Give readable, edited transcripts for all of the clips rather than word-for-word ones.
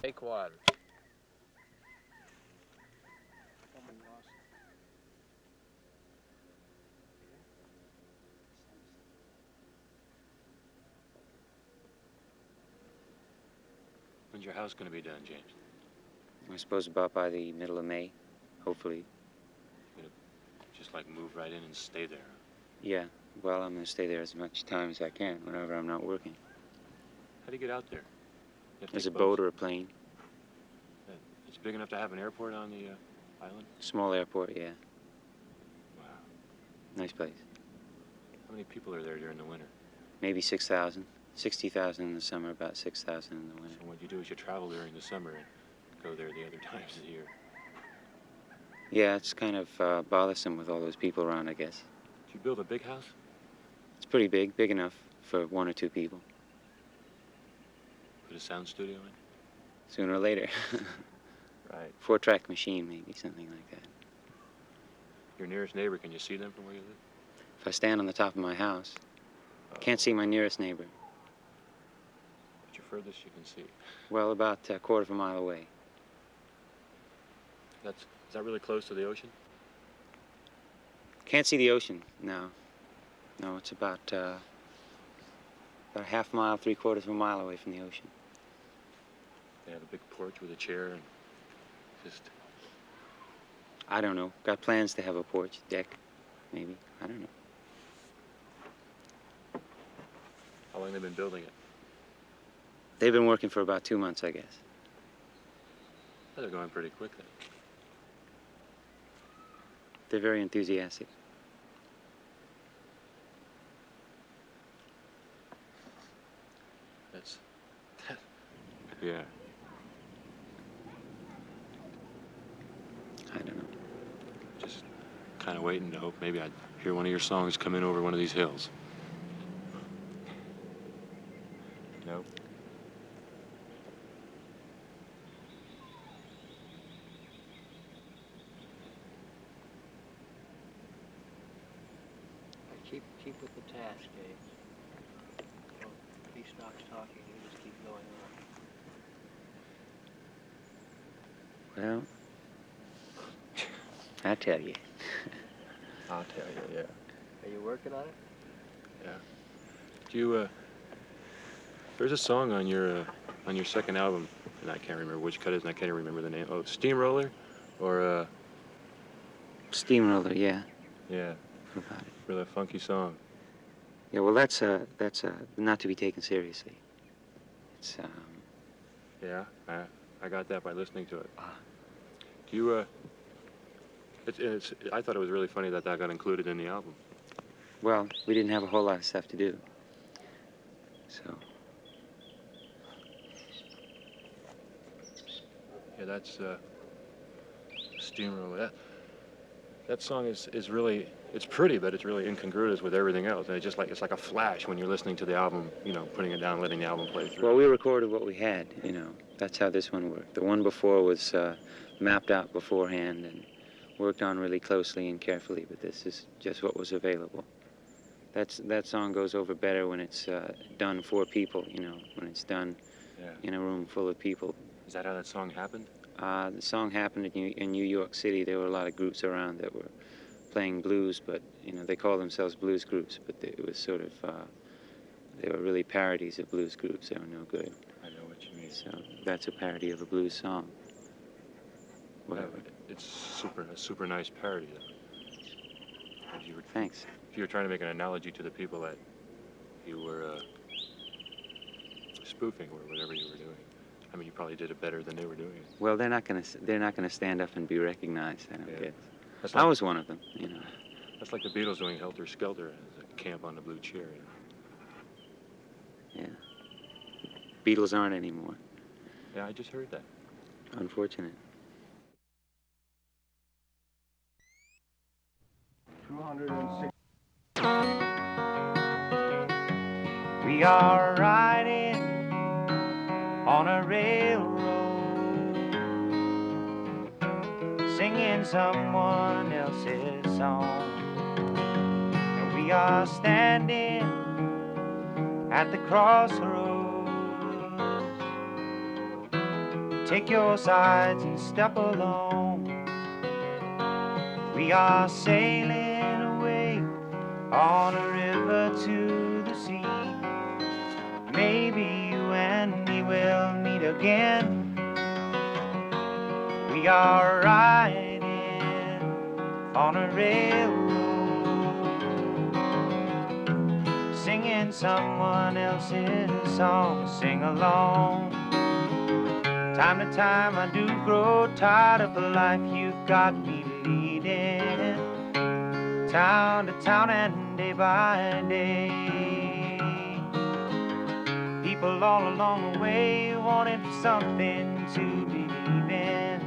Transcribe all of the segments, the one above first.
Take one. When's your house going to be done, James? I suppose about by the middle of May, hopefully. You're going to just like move right in and stay there? Yeah, well, I'm going to stay there as much time as I can whenever I'm not working. How do you get out there? There's a boat or a plane. It's big enough to have an airport on the island? Small airport, yeah. Wow. Nice place. How many people are there during the winter? Maybe 6,000. 60,000 in the summer, about 6,000 in the winter. So what you do is you travel during the summer and go there the other times of the year. Yeah, it's kind of bothersome with all those people around, I guess. Did you build a big house? It's pretty big enough for one or two people. Put a sound studio in? Sooner or later. Right. 4-track machine, maybe, something like that. Your nearest neighbor, can you see them from where you live? If I stand on the top of my house, I can't see my nearest neighbor. But your furthest you can see. Well, about a quarter of a mile away. Is that really close to the ocean? Can't see the ocean, no. No, it's about a half mile, 3/4 of a mile away from the ocean. They have a big porch with a chair and just... I don't know. Got plans to have a porch, deck, maybe. I don't know. How long have they been building it? They've been working for about 2 months, I guess. Oh, they're going pretty quick then. They're very enthusiastic. That's... yeah. I don't know. Just kind of waiting to hope maybe I'd hear one of your songs come in over one of these hills. Nope. Keep with the task, James. If he stops talking, you just keep going on. Well, I tell you. I'll tell you, yeah. Are you working on it? Yeah. Do you, there's a song on your second album, and I can't remember which cut it is, and I can't even remember the name. Oh, Steamroller? Or, Steamroller, yeah. yeah. What about it? Really funky song. Yeah, well, that's not to be taken seriously. It's, Yeah, I got that by listening to it. Ah. Do you, I thought it was really funny that got included in the album. well, we didn't have a whole lot of stuff to do. So, Yeah, that's, Steamroller. That song is really, it's pretty, but it's really incongruous with everything else. And it's like a flash when you're listening to the album, you know, putting it down, letting the album play through. well, we recorded what we had, you know. That's how this one worked. The one before was mapped out beforehand and worked on really closely and carefully, but this is just what was available. That song goes over better when it's done for people, you know, when it's done in a room full of people. Is that how that song happened? The song happened in New York City. There were a lot of groups around that were playing blues, but, you know, they call themselves blues groups, but it was sort of, they were really parodies of blues groups. They were no good. I know what you mean. So that's a parody of a blues song. Whatever. It's a super nice parody, though. Thanks. If you were trying to make an analogy to the people that you were spoofing or whatever you were doing, I mean, you probably did it better than they were doing it. Well, they're not gonna stand up and be recognized, I don't guess. That's I like, was one of them, you know. that's like the Beatles doing Helter Skelter as a Camp on the Blue Chair. You know? Yeah. Beatles aren't anymore. Yeah, I just heard that. Unfortunate. 206. We are riding on a railroad, singing someone else's song. And we are standing at the crossroads, Take your sides and step along. We are sailing away on a river to the sea. Maybe you and me will meet again. We are riding on a railroad, singing someone else's song. Sing along. Time to time I do grow tired of the life you've got me leading, town to town and day by day. People all along the way wanting for something to believe in.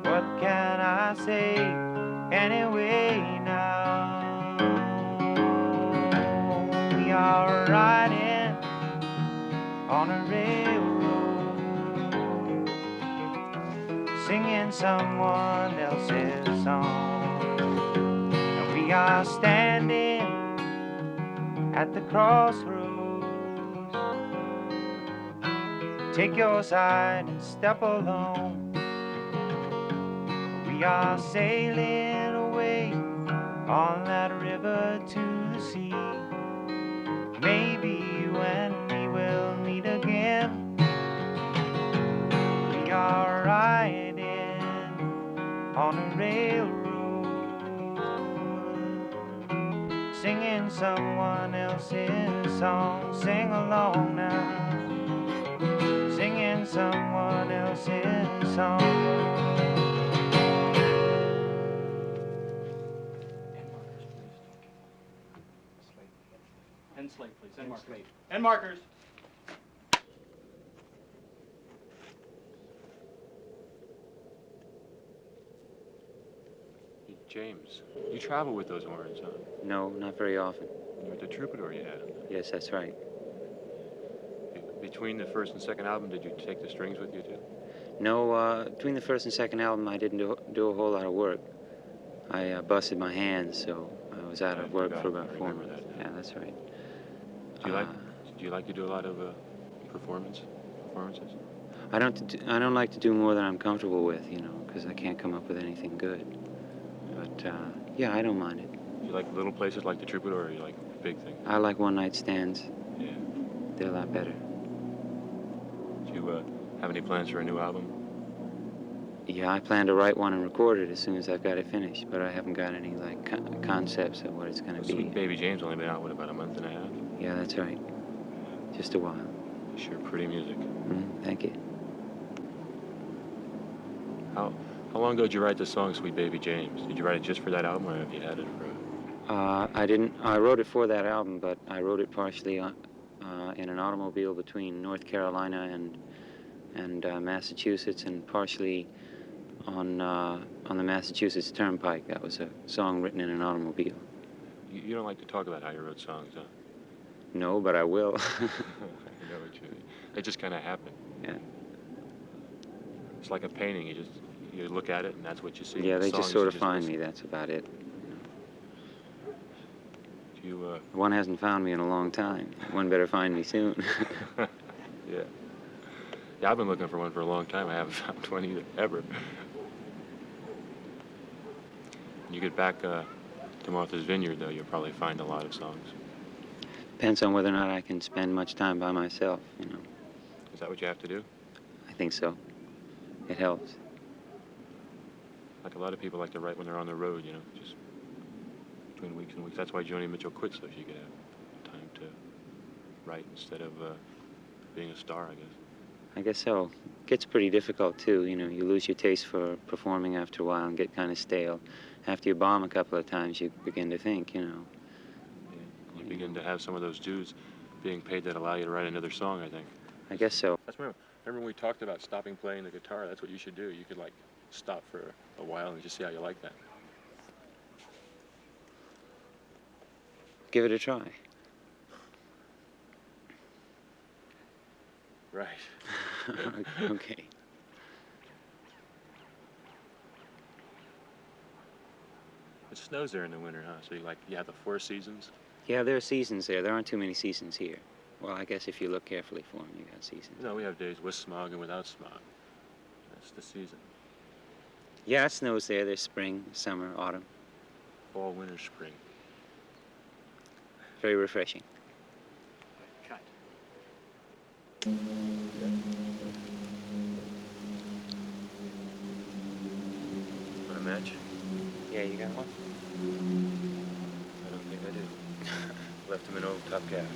What can I say anyway now? We are riding on a railroad, singing someone else's song. And we are standing at the crossroads. Take your side and step along. We are sailing away on that river to the sea. Maybe you and me will meet again. We are riding on a railroad, singing someone else's song. Sing along now. Singing someone else's song. End slate, please. End markers. And markers. Hey, James, you travel with those horns, huh? No, not very often. You're the troubadour, yeah. Yes, that's right. Between the first and second album, did you take the strings with you too? No, between the first and second album, I didn't do a whole lot of work. I busted my hand, so I was out of work for about 4 months. Yeah, that's right. Do you like to do a lot of performances? I don't like to do more than I'm comfortable with, you know, because I can't come up with anything good. But yeah, I don't mind it. Do you like little places like the Troubadour, or you like big things? I like one-night stands. Yeah. They're a lot better. Do you have any plans for a new album? Yeah, I plan to write one and record it as soon as I've got it finished, but I haven't got any like concepts of what it's going to be. Sweet Baby James only been out, what, about a month and a half? Yeah, that's right. Just a while. Sure, pretty music. Thank you. How long ago did you write the song Sweet Baby James? Did you write it just for that album, or have you had it for? I didn't. I wrote it for that album, but I wrote it partially in an automobile between North Carolina and Massachusetts, and partially on the Massachusetts Turnpike. That was a song written in an automobile. You don't like to talk about how you wrote songs, huh? No, but I will. I know what you mean. It just kind of happened. Yeah. It's like a painting. You look at it, and that's what you see. Yeah, they just Songs, sort you of find listen. me. That's about it. Do you? One hasn't found me in a long time. One better find me soon. Yeah. Yeah, I've been looking for one for a long time. I haven't found one either, ever. When you get back to Martha's Vineyard, though, you'll probably find a lot of songs. Depends on whether or not I can spend much time by myself, you know. Is that what you have to do? I think so. It helps. Like a lot of people like to write when they're on the road, you know, just between weeks and weeks. That's why Joni Mitchell quit, so she could have time to write instead of being a star, I guess. I guess so. It gets pretty difficult, too. You know, you lose your taste for performing after a while and get kind of stale. After you bomb a couple of times, you begin to think, you know. Yeah. You begin to have some of those dues being paid that allow you to write another song, I think. I guess so. Remember when we talked about stopping playing the guitar? That's what you should do. You could, like, stop for a while and just see how you like that. Give it a try. Right. Okay. It snows there in the winter, huh? So you have the 4 seasons? Yeah, there are seasons there. There aren't too many seasons here. Well, I guess if you look carefully for them, you got seasons. No, we have days with smog and without smog. That's the season. Yeah, it snows there. There's spring, summer, autumn. Fall, winter, spring. Very refreshing. Cut. Want a match? Yeah, you got one? I don't think I do. Left him in old top gas.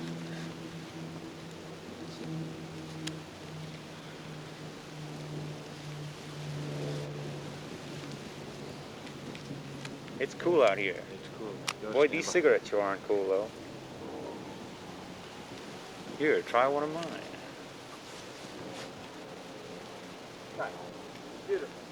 It's cool out here. It's cool. Boy, these cigarettes sure aren't cool, though. Here, try one of mine. Beautiful.